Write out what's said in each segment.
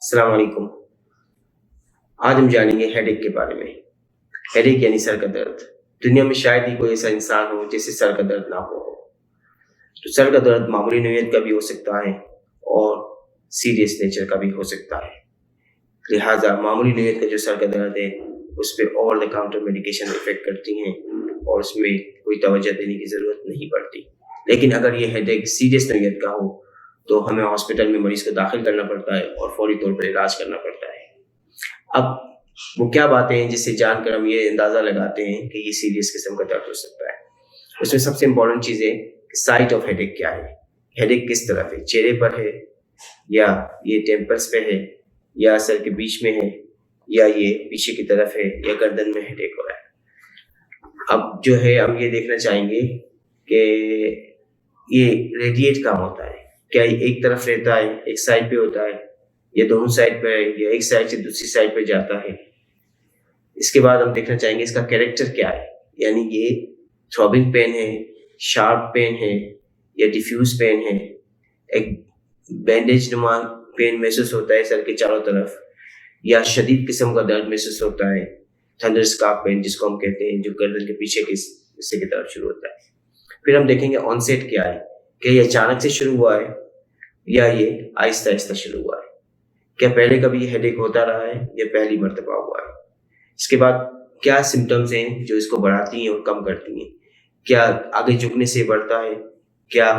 अस्सलाम वालेकुम। आज हम जानेंगे हेडेक के बारे में। हेडेक यानी सर का दर्द। दुनिया में शायद ही कोई ऐसा इंसान हो जिसे सर का दर्द ना हो। तो सर का दर्द मामूली नोयत का भी हो सकता है और सीरियस नेचर का भी हो सकता है। लिहाजा मामूली नोयत का जो सर का दर्द है उस पर over the counter medication effect करती हैं और उसमें कोई तवज्जो देने की ज़रूरत नहीं पड़ती। लेकिन अगर ये हेडेक सीरियस नोयत का हो तो हमें हॉस्पिटल में मरीज को दाखिल करना पड़ता है और फौरी तौर पर इलाज करना पड़ता है। अब वो क्या बातें हैं जिससे जानकर हम ये अंदाज़ा लगाते हैं कि ये सीरियस किस्म का दर्द हो सकता है। उसमें सबसे इम्पोर्टेंट चीज़ है कि साइट ऑफ हेडेक क्या है। हेडेक किस तरफ है, चेहरे पर है या ये टेम्पल्स पे है या सर के बीच में है या ये पीछे की तरफ है या गर्दन में हेडेक हो रहा है। अब जो है हम ये देखना चाहेंगे कि ये रेडिएट कहाँ होता है। क्या ये एक तरफ रहता है, एक साइड पे होता है, या दोनों साइड पे है, या एक साइड से दूसरी साइड पे जाता है। इसके बाद हम देखना चाहेंगे इसका कैरेक्टर क्या है, यानी ये थ्रॉबिंग पेन है, शार्प पेन है या डिफ्यूज पेन है, एक बैंडेज नुमा पेन महसूस होता है सर के चारों तरफ, या शदीद किस्म का दर्द महसूस होता है, थंडर स्कार्प पेन जिसको हम कहते हैं, जो गर्दन के पीछे के हिस्से की तरफ शुरू होता है। फिर हम देखेंगे ऑनसेट क्या है, क्या ये अचानक से शुरू हुआ है या ये आहिस्ता आहिस्ता शुरू हुआ है, क्या पहले कभी ये हेडेक होता रहा है या पहली मर्तबा हुआ है। इसके बाद क्या सिम्टम्स हैं जो इसको बढ़ाती हैं और कम करती हैं, क्या आगे झुकने से बढ़ता है, क्या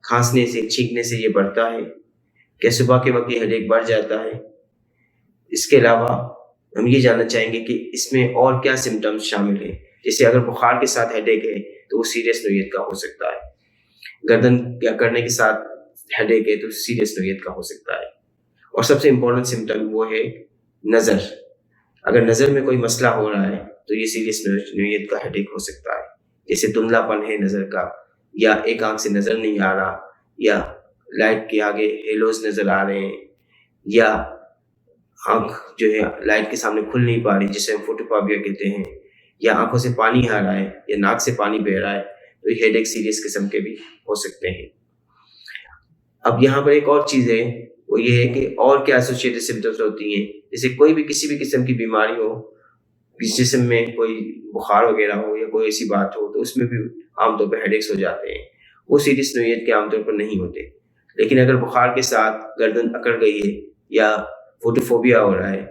खांसने से छींकने से ये बढ़ता है, क्या सुबह के वक्त ये हेडेक बढ़ जाता है। इसके अलावा हम ये जानना चाहेंगे कि इसमें और क्या सिम्टम्स शामिल हैं, जैसे अगर बुखार के साथ हेडेक है तो वो सीरियस नोयत का हो सकता है, गर्दन क्या करने के साथ हेडेक है तो सीरियस नोयत का हो सकता है, और सबसे इम्पोर्टेंट सिम्टम वो है नज़र। अगर नज़र में कोई मसला हो रहा है तो ये सीरियस नोयत का हेडेक हो सकता है, जैसे धुंधलापन है नज़र का, या एक आंख से नज़र नहीं आ रहा, या लाइट के आगे हेलोज नज़र आ रहे हैं, या आंख जो है लाइट के सामने खुल नहीं पा रही जिसे हम फोटोफोबिया कहते हैं, या आंखों से पानी आ रहा है या नाक से पानी बह रहा है, तो ये हेडेक सीरियस किस्म के भी हो सकते हैं। अब यहाँ पर एक और चीज़ है, वो ये है कि और क्या एसोसिएटेड सिम्टम्स होती हैं, जैसे कोई भी किसी भी किस्म की बीमारी हो, जिस्म में कोई बुखार वगैरह हो या कोई ऐसी बात हो, तो उसमें भी आमतौर पर हेडेक्स हो जाते हैं। वो सीरियस नोयत के आमतौर पर नहीं होते, लेकिन अगर बुखार के साथ गर्दन अकड़ गई है या फोटोफोबिया हो रहा है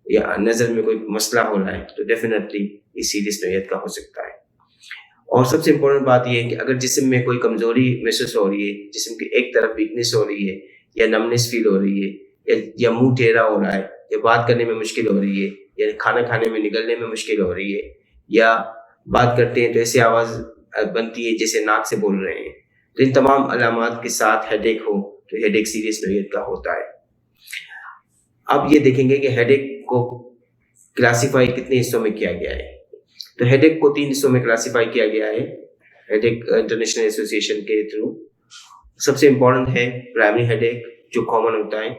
या नज़र में कोई मसला हो रहा है तो डेफिनेटली ये सीरियस नोयत का हो सकता है। और सबसे इम्पोर्टेंट बात यह है कि अगर जिस्म में कोई कमज़ोरी महसूस हो रही है, जिस्म की एक तरफ वीकनेस हो रही है या नमनेस फील हो रही है, या मुंह टेढ़ा हो रहा है, या बात करने में मुश्किल हो रही है, या खाना खाने में निगलने में मुश्किल हो रही है, या बात करते हैं तो ऐसी आवाज़ बनती है जैसे नाक से बोल रहे हैं, तो इन तमाम अलामात के साथ हेडेक हो तो हेडेक सीरियस नोयत का होता है। अब ये देखेंगे कि हेडेक को क्लासीफाई कितने हिस्सों में किया गया है। तो हेडेक को 3 हिस्सों में क्लासीफाई किया गया है हेडेक इंटरनेशनल एसोसिएशन के थ्रू। सबसे इम्पोर्टेंट है प्राइमरी हेडेक जो कॉमन होता है,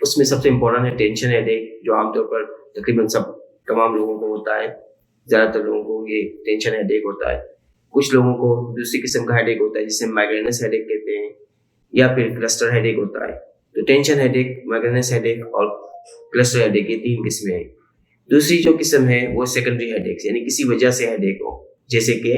उसमें सबसे इम्पोर्टेंट है टेंशन हेडेक जो आमतौर पर तकरीबन तमाम लोगों को होता है। ज़्यादातर लोगों को ये टेंशन हेडेक होता है। कुछ लोगों को दूसरी किस्म का हेडेक होता है जिसे माइग्रेनस हेडेक कहते हैं, या फिर क्लस्टर हेडेक होता है। तो टेंशन हेडेक, माइग्रेनस हेडेक और क्लस्टर हेडेक ये 3 किस्में हैं। दूसरी जो किस्म है वो सेकेंडरी हेडेक्स, यानी किसी वजह से हेडेक हो, जैसे कि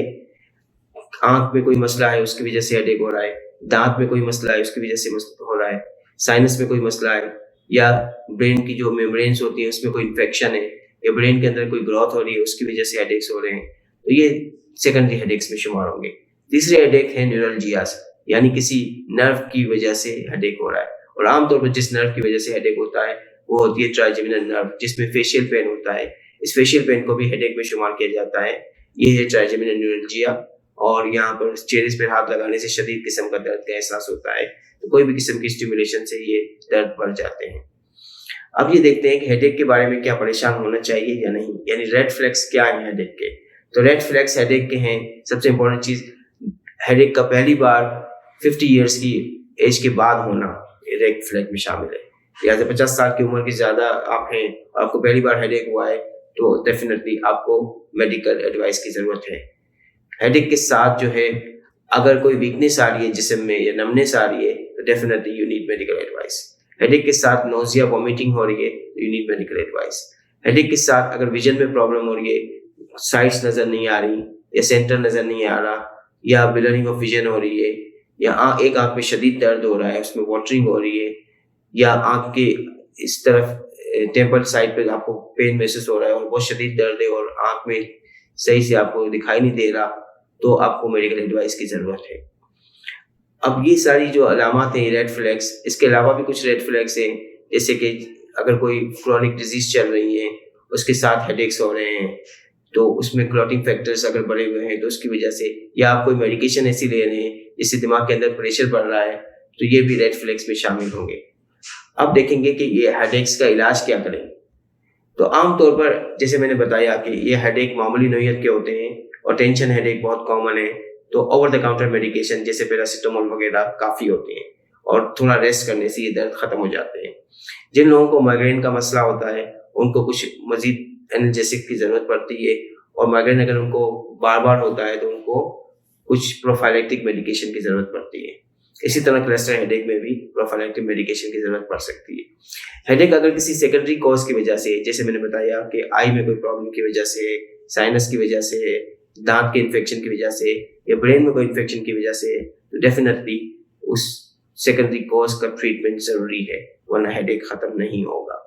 आंख में कोई मसला है उसकी वजह से हेडेक हो रहा है, दांत में कोई मसला है उसकी वजह से हो रहा है, साइनस में कोई मसला है, या ब्रेन की जो मेम्ब्रेन्स होती हैं उसमें कोई इन्फेक्शन है, या ब्रेन के अंदर कोई ग्रोथ हो रही है उसकी वजह से हेडेक्स हो रहे हैं, तो ये सेकेंडरी हेडेक्स में शुमार होंगे। तीसरे हेडेक है न्यूरल्जियास, यानी किसी नर्व की वजह से हेडेक हो रहा है, और आमतौर पर जिस नर्व की वजह से हेडेक होता है वो होती है ट्राइजेमिनल नर्व, जिसमें फेशियल पेन होता है। इस फेशियल पेन को भी हेडेक में शुमार किया जाता है। ये है ट्राइजेमिनल न्यूरल्जिया, और यहाँ पर चेहरे पर हाथ लगाने से शदीद किस्म का दर्द का एहसास होता है, तो कोई भी किस्म की स्टिमुलेशन से ये दर्द बढ़ जाते हैं। अब ये देखते हैं कि हेडेक के बारे में क्या परेशान होना चाहिए या नहीं, यानी रेड फ्लैग्स क्या है हेडेक के। तो रेड फ्लैग्स हेडेक के हैं, सबसे इम्पोर्टेंट चीज़ हेडेक का पहली बार 50 ईयर्स की एज के बाद होना रेड फ्लैग में शामिल है। या 50 साल की उम्र के ज़्यादा आप हैं और आपको पहली बार हेडेक हुआ है तो डेफिनेटली आपको मेडिकल एडवाइस की ज़रूरत है। हेडेक के साथ जो है अगर कोई वीकनेस आ रही है जिस्म में या नमनेस आ रही है तो definitely you need medical advice. Headache के साथ नोजिया वॉमिटिंग हो रही है तो you need medical advice. Headache के साथ अगर विजन में प्रॉब्लम हो रही है, साइड्स नजर नहीं आ रही या सेंटर नजर नहीं आ रहा या ब्लरिंग ऑफ विजन हो रही है या एक आंख में शदीद दर्द हो रहा है, उसमें वाटरिंग हो रही है या आंख के इस तरफ टेम्पल साइड पे आपको पेन महसूस हो रहा है और बहुत शदीद दर्द है और आंख में सही से आपको दिखाई नहीं दे रहा, तो आपको मेडिकल एडवाइस की जरूरत है। अब ये सारी जो अलामत हैं रेड फ्लैग्स, इसके अलावा भी कुछ रेड फ्लैग्स हैं, जैसे कि अगर कोई क्रोनिक डिजीज चल रही है, उसके साथ हेडेक्स हो रहे हैं, तो उसमें क्लॉटिंग फैक्टर्स अगर बढ़े हुए हैं तो उसकी वजह से, या आप कोई मेडिकेशन ऐसी ले रहे हैं जिससे दिमाग के अंदर प्रेशर बढ़ रहा है, तो ये भी रेड फ्लैग्स में शामिल होंगे। अब देखेंगे कि ये हेडेक्स का इलाज क्या करें। तो आमतौर पर जैसे मैंने बताया कि ये हेडेक मामूली नौइयत के होते हैं और टेंशन हेडेक बहुत कॉमन है, तो ओवर द काउंटर मेडिकेशन जैसे पैरासीटामोल वगैरह काफ़ी होते हैं और थोड़ा रेस्ट करने से ये दर्द खत्म हो जाते हैं। जिन लोगों को माइग्रेन का मसला होता है उनको कुछ मजीद एनाल्जेसिक की ज़रूरत पड़ती है, और माइग्रेन अगर उनको बार बार होता है तो उनको कुछ प्रोफाइलैक्टिक मेडिकेशन की ज़रूरत पड़ती है। इसी तरह क्लस्टर हेडेक में भी प्रोफाइलैक्टिक मेडिकेशन की ज़रूरत पड़ सकती है। हेडेक अगर किसी सेकेंडरी कॉज की वजह से, जैसे मैंने बताया कि आई में कोई प्रॉब्लम की वजह से, साइनस की वजह से, दांत के इन्फेक्शन की वजह से या ब्रेन में कोई इन्फेक्शन की वजह से, तो डेफिनेटली उस सेकेंडरी कॉज का ट्रीटमेंट जरूरी है, वरना हेडेक खत्म नहीं होगा।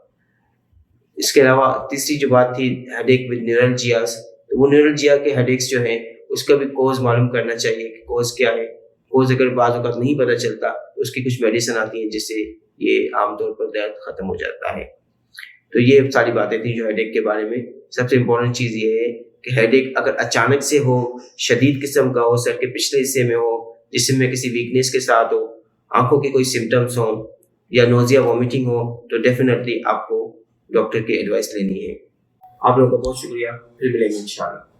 इसके अलावा तीसरी जो बात थी हेडेक विद न्यूरल्जियास, तो वो न्यूरल्जिया के हेडेक्स जो हैं उसका भी कॉज मालूम करना चाहिए कि कॉज क्या है। कॉज अगर बाज़ औक़ात नहीं पता चलता तो उसकी कुछ मेडिसिन आती हैं जिससे ये आमतौर पर दर्द खत्म हो जाता है। तो ये सारी बातें थी जो हेडेक के बारे में। सबसे इम्पोर्टेंट चीज़ ये है कि हेडेक अगर अचानक से हो, शदीद किस्म का हो, सर के पिछले हिस्से में हो, जिस्म में किसी वीकनेस के साथ हो, आंखों के कोई सिम्टम्स हो या नोजिया वॉमिटिंग हो, तो डेफिनेटली आपको डॉक्टर की एडवाइस लेनी है। आप लोगों का बहुत शुक्रिया, फिर मिलेंगे इंशाल्लाह।